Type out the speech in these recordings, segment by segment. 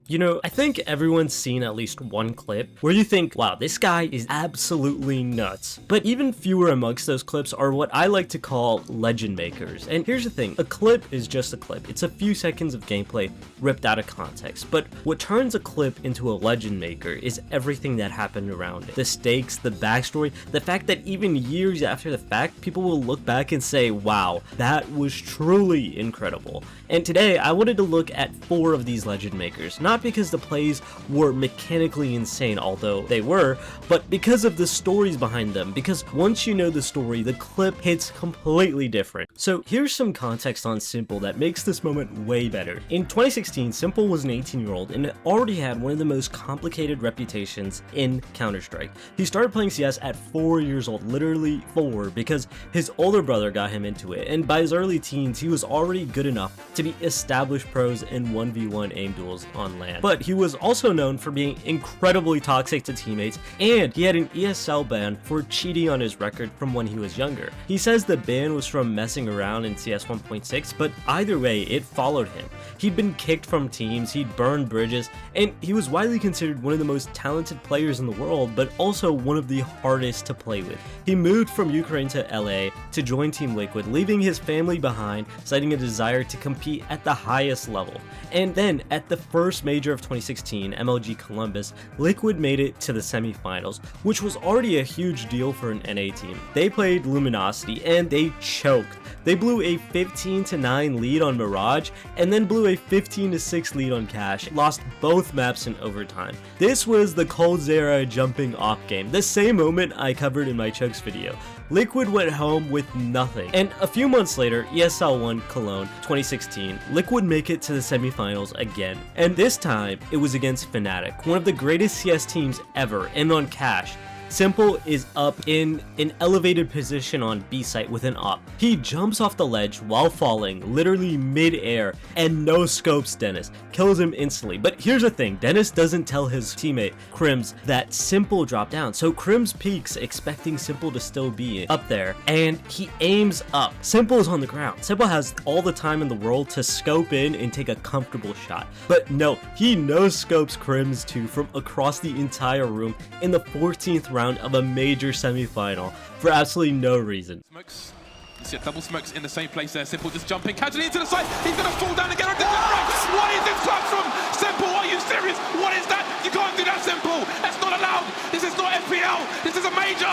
You know, I think everyone's seen at least one clip where you think, wow, this guy is absolutely nuts. But even fewer amongst those clips are what I like to call legend makers. And here's the thing, a clip is just a clip. It's a few seconds of gameplay ripped out of context. But what turns a clip into a legend maker is everything that happened around it. The stakes, the backstory, the fact that even years after the fact, people will look back and say, wow, that was truly incredible. And today, I wanted to look at 4 of these legend makers, not because the plays were mechanically insane, although they were, but because of the stories behind them, because once you know the story, the clip hits completely different. So here's some context on Simple that makes this moment way better. In 2016, Simple was an 18-year-old and already had one of the most complicated reputations in Counter-Strike. He started playing CS at 4 years old, literally 4, because his older brother got him into it, and by his early teens, he was already good enough to be established pros in 1v1 aim duels on LAN. But he was also known for being incredibly toxic to teammates, and he had an ESL ban for cheating on his record from when he was younger. He says the ban was from messing around in CS 1.6, but either way, it followed him. He'd been kicked from teams, he'd burned bridges, and he was widely considered one of the most talented players in the world, but also one of the hardest to play with. He moved from Ukraine to LA to join Team Liquid, leaving his family behind, citing a desire to compete at the highest level. And then, at the first major of 2016, MLG Columbus, Liquid made it to the semifinals, which was already a huge deal for an NA team. They played Luminosity, and they choked. They blew a 15-9 lead on Mirage, and then blew a 15-6 lead on Cash, lost both maps in overtime. This was the coldzera jumping off game, the same moment I covered in my chokes video. Liquid went home with nothing. And a few months later, ESL One Cologne 2016, Liquid make it to the semifinals again. And this time, it was against Fnatic, one of the greatest CS teams ever, and on Cash. Simple is up in an elevated position on B site with an op. He jumps off the ledge while falling, literally mid-air, and no scopes Dennis, kills him instantly. But here's the thing, Dennis doesn't tell his teammate, Crims, that Simple dropped down. So Crims peeks, expecting Simple to still be up there, and he aims up. Simple is on the ground. Simple has all the time in the world to scope in and take a comfortable shot. But no, he no-scopes Crims too from across the entire room in the 14th round of a major semi-final for absolutely no reason. Smokes. You see a double smokes in the same place there. Simple just jumping casually into the side. He's going to fall down again. What is this clutch from Simple? Are you serious? What is that? You can't do that, Simple. That's not allowed. This is not FPL. This is a major.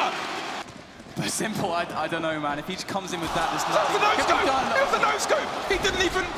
But Simple, I don't know, man. If he just comes in with that, there's nothing. It was a no-scope. He didn't even.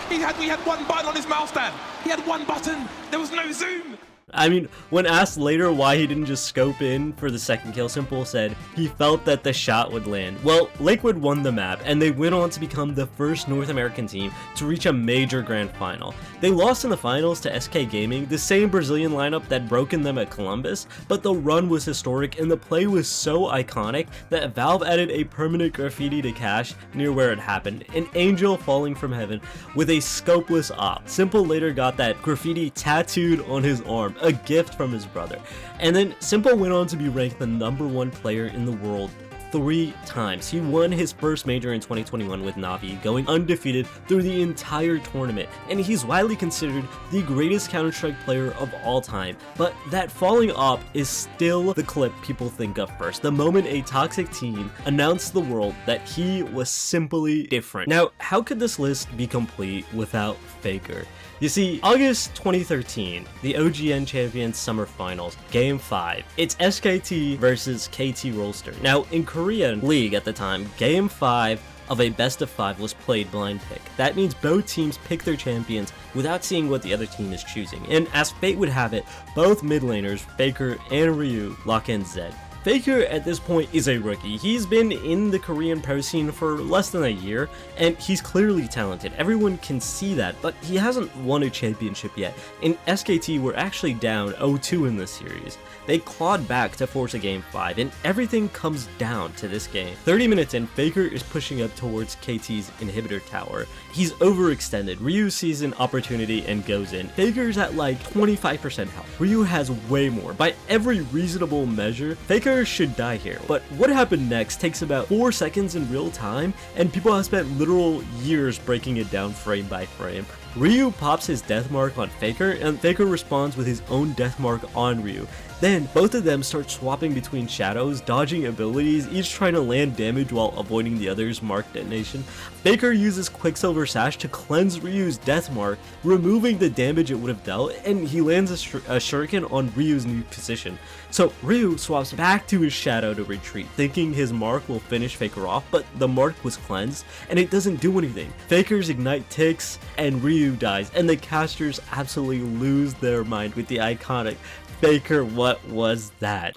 We had one button on his mouse stand. He had one button. There was no zoom. I mean, when asked later why he didn't just scope in for the second kill, Simple said he felt that the shot would land. Well, Liquid won the map, and they went on to become the first North American team to reach a major grand final. They lost in the finals to SK Gaming, the same Brazilian lineup that broken them at Columbus, but the run was historic and the play was so iconic that Valve added a permanent graffiti to Cash near where it happened, an angel falling from heaven with a scopeless op. Simple later got that graffiti tattooed on his arm, a gift from his brother. And then Simple went on to be ranked the #1 player in the world 3 times. He won his first major in 2021 with Na'Vi, going undefeated through the entire tournament, and he's widely considered the greatest Counter-Strike player of all time. But that falling op is still the clip people think of first, the moment a toxic team announced to the world that he was simply different. Now, how could this list be complete without Faker? You see, August 2013, the OGN Champions Summer Finals, Game 5. It's SKT versus KT Rolster. Now, in Korean League at the time, Game 5 of a best of 5 was played blind pick. That means both teams pick their champions without seeing what the other team is choosing. And as fate would have it, both mid laners, Faker and Ryu, lock in Zed. Faker at this point is a rookie. He's been in the Korean pro scene for less than a year, and he's clearly talented. Everyone can see that, but he hasn't won a championship yet. And SKT were actually down 0-2 in this series. They clawed back to force a Game 5, and everything comes down to this game. 30 minutes in, Faker is pushing up towards KT's inhibitor tower. He's overextended. Ryu sees an opportunity and goes in. Faker's at like 25% health. Ryu has way more. By every reasonable measure, Faker should die here. But what happened next takes about 4 seconds in real time, and people have spent literal years breaking it down frame by frame. Ryu pops his death mark on Faker, and Faker responds with his own death mark on Ryu. Then, both of them start swapping between shadows, dodging abilities, each trying to land damage while avoiding the other's mark detonation. Faker uses Quicksilver Sash to cleanse Ryu's death mark, removing the damage it would have dealt, and he lands a shuriken on Ryu's new position. So Ryu swaps back to his shadow to retreat, thinking his mark will finish Faker off, but the mark was cleansed, and it doesn't do anything. Faker's ignite ticks, and Ryu dies, and the casters absolutely lose their mind with the iconic Faker, what was that?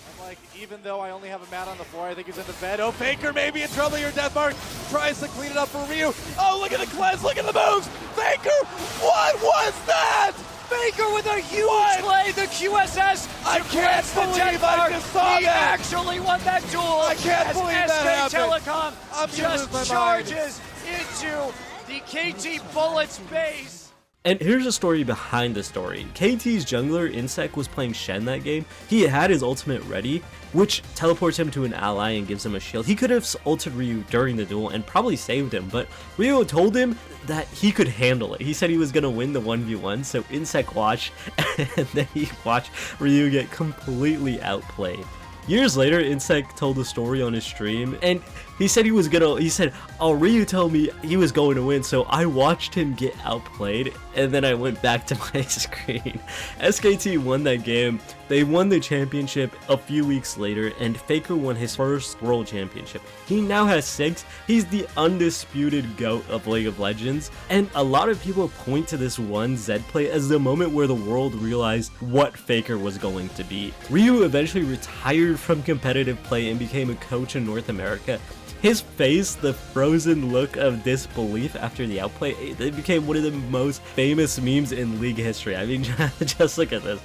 I'm like, even though I only have a man on the floor, I think he's in the bed. Oh, Faker may be in trouble here. Death mark tries to clean it up for Ryu. Oh, look at the cleanse, look at the moves. Faker, what was that? Faker with a huge play, the QSS. I can't believe I just saw he that. actually won that duel. I can't as believe that SK happened. Telecom I'm just gonna lose my mind. charges into the KT Bullets base. And here's a story behind the story. KT's jungler, Insec, was playing Shen that game. He had his ultimate ready, which teleports him to an ally and gives him a shield. He could have ulted Ryu during the duel and probably saved him, but Ryu told him that he could handle it. He said he was going to win the 1v1, so Insec watched, and then he watched Ryu get completely outplayed. Years later, Insec told the story on his stream, and he said oh, Ryu told me he was going to win, so I watched him get outplayed, and then I went back to my screen. SKT won that game. They won the championship a few weeks later, and Faker won his first world championship. He now has 6. He's the undisputed GOAT of League of Legends, and a lot of people point to this one Zed play as the moment where the world realized what Faker was going to be. Ryu eventually retired from competitive play and became a coach in North America. His face, the frozen look of disbelief after the outplay, it became one of the most famous memes in League history. I mean, just look at this.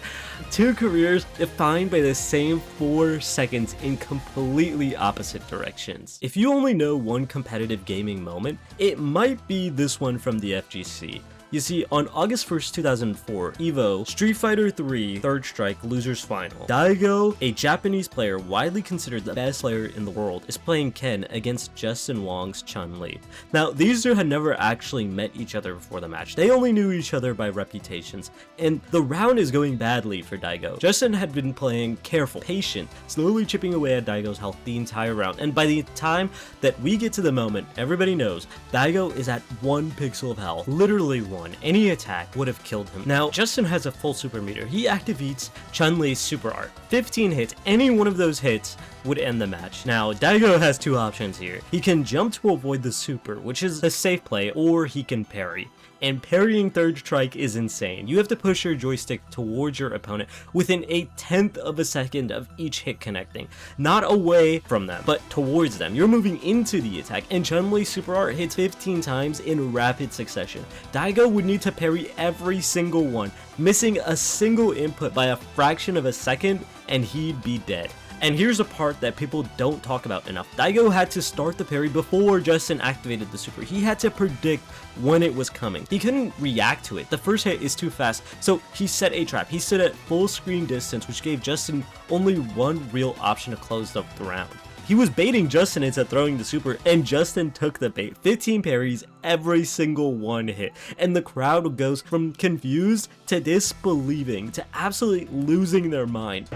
2 careers defined by the same 4 seconds in completely opposite directions. If you only know one competitive gaming moment, it might be this one from the FGC. You see, on August 1st, 2004, EVO, Street Fighter 3 Third Strike Losers Final, Daigo, a Japanese player widely considered the best player in the world, is playing Ken against Justin Wong's Chun-Li. Now, these two had never actually met each other before the match. They only knew each other by reputations, and the round is going badly for Daigo. Justin had been playing careful, patient, slowly chipping away at Daigo's health the entire round, and by the time that we get to the moment, everybody knows Daigo is at 1 pixel of health, literally 1. Any attack would have killed him. Now, Justin has a full super meter. He activates Chun-Li's super art. 15 hits, any one of those hits would end the match. Now, Daigo has 2 options here. He can jump to avoid the super, which is a safe play, or he can parry. And parrying Third Strike is insane. You have to push your joystick towards your opponent within a 1/10 of a second of each hit connecting. Not away from them, but towards them. You're moving into the attack, and Chun-Li's super art hits 15 times in rapid succession. Daigo would need to parry every single one, missing a single input by a fraction of a second, and he'd be dead. And here's a part that people don't talk about enough. Daigo had to start the parry before Justin activated the super. He had to predict when it was coming. He couldn't react to it. The first hit is too fast, so he set a trap. He stood at full screen distance, which gave Justin only one real option to close up the round. He was baiting Justin into throwing the super, and Justin took the bait. 15 parries, every single one hit. And the crowd goes from confused to disbelieving to absolutely losing their mind.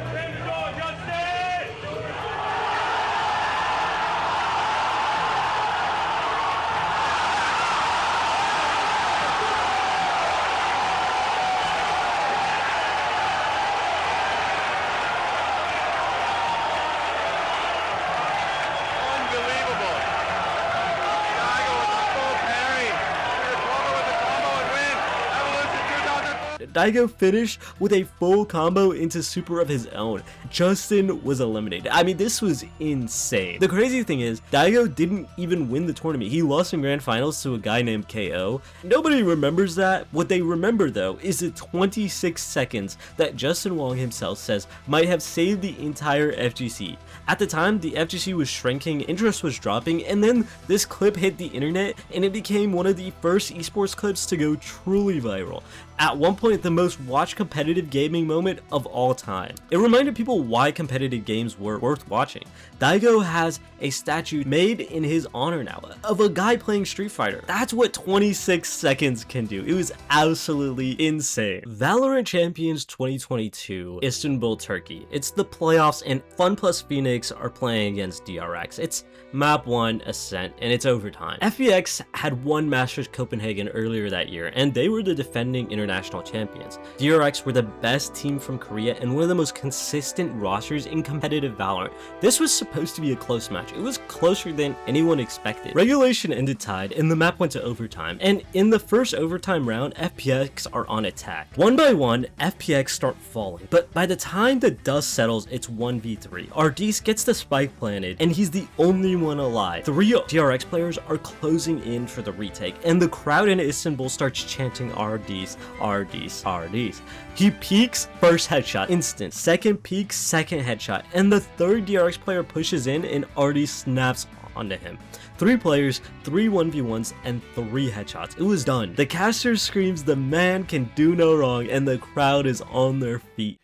Daigo finished with a full combo into super of his own. Justin was eliminated. I mean, this was insane. The crazy thing is, Daigo didn't even win the tournament. He lost in grand finals to a guy named KO. Nobody remembers that. What they remember, though, is the 26 seconds that Justin Wong himself says might have saved the entire FGC. At the time, the FGC was shrinking, interest was dropping, and then this clip hit the internet, and it became one of the first esports clips to go truly viral. at one point the most watched competitive gaming moment of all time. It reminded people why competitive games were worth watching. Daigo has a statue made in his honor now of a guy playing Street Fighter. That's what 26 seconds can do. It was absolutely insane. Valorant Champions 2022, Istanbul, Turkey. It's the playoffs and Fun plus Phoenix are playing against DRX. It's map 1 Ascent and it's overtime. FPX had won Masters Copenhagen earlier that year and they were the defending international champions. DRX were the best team from Korea and one of the most consistent rosters in competitive Valorant. This was supposed to be a close match. It was closer than anyone expected. Regulation ended tied and the map went to overtime, and in the first overtime round FPX are on attack. One by one FPX start falling, but by the time the dust settles it's 1v3. Ardiis gets the spike planted and he's the only one alive. 3 DRX players are closing in for the retake and the crowd in Istanbul starts chanting ardiis, ardiis, ardiis. He peeks, first headshot, instant. Second peek, second headshot. And the third DRX player pushes in and ardiis snaps onto him. 3 players, 3 1v1s, and 3 headshots. It was done. The caster screams the man can do no wrong and the crowd is on their feet.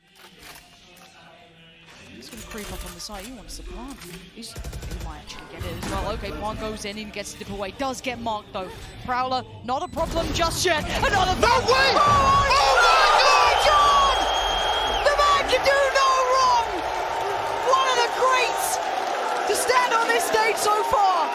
He's going to creep up on the side. He wants to plant. He might actually get it as well. Okay, Plant goes in and gets to dip away. Does get marked though. Prowler, not a problem just yet. Another. No way! Oh my God! The man can do no wrong! One of the greats to stand on this stage so far!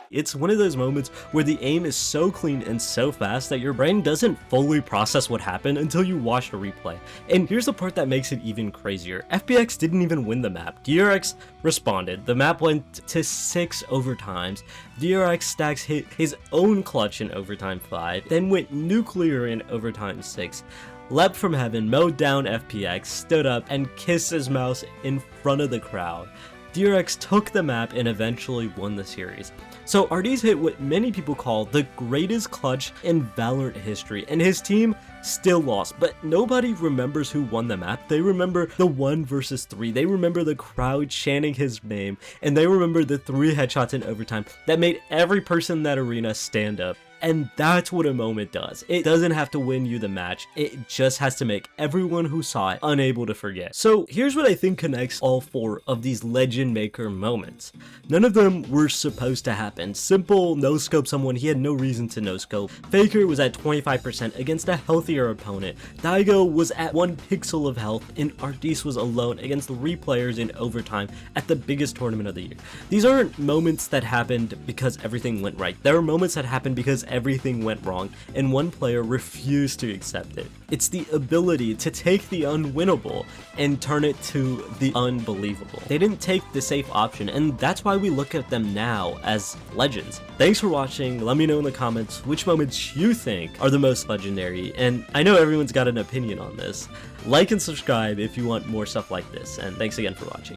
It's one of those moments where the aim is so clean and so fast that your brain doesn't fully process what happened until you watch the replay. And here's the part that makes it even crazier. FPX didn't even win the map. DRX responded. The map went to 6 overtimes. DRX stacks hit his own clutch in overtime 5, then went nuclear in overtime 6. Leapt from heaven, mowed down FPX, stood up, and kissed his mouse in front of the crowd. DRX took the map and eventually won the series. So ardiis hit what many people call the greatest clutch in Valorant history, and his team still lost, but nobody remembers who won the map. They remember the 1 versus 3, they remember the crowd chanting his name, and they remember the 3 headshots in overtime that made every person in that arena stand up. And that's what a moment does. It doesn't have to win you the match, it just has to make everyone who saw it unable to forget. So here's what I think connects all 4 of these legend maker moments. None of them were supposed to happen. Simple no-scope someone he had no reason to no-scope. Faker was at 25% against a healthier opponent. Daigo was at 1 pixel of health, and ardiis was alone against 3 players in overtime at the biggest tournament of the year. These aren't moments that happened because everything went right. There are moments that happened because everything went wrong and one player refused to accept it. It's the ability to take the unwinnable and turn it to the unbelievable. They didn't take the safe option, and that's why we look at them now as legends. Thanks for watching. Let me know in the comments which moments you think are the most legendary, and I know everyone's got an opinion on this. Like and subscribe if you want more stuff like this, and thanks again for watching.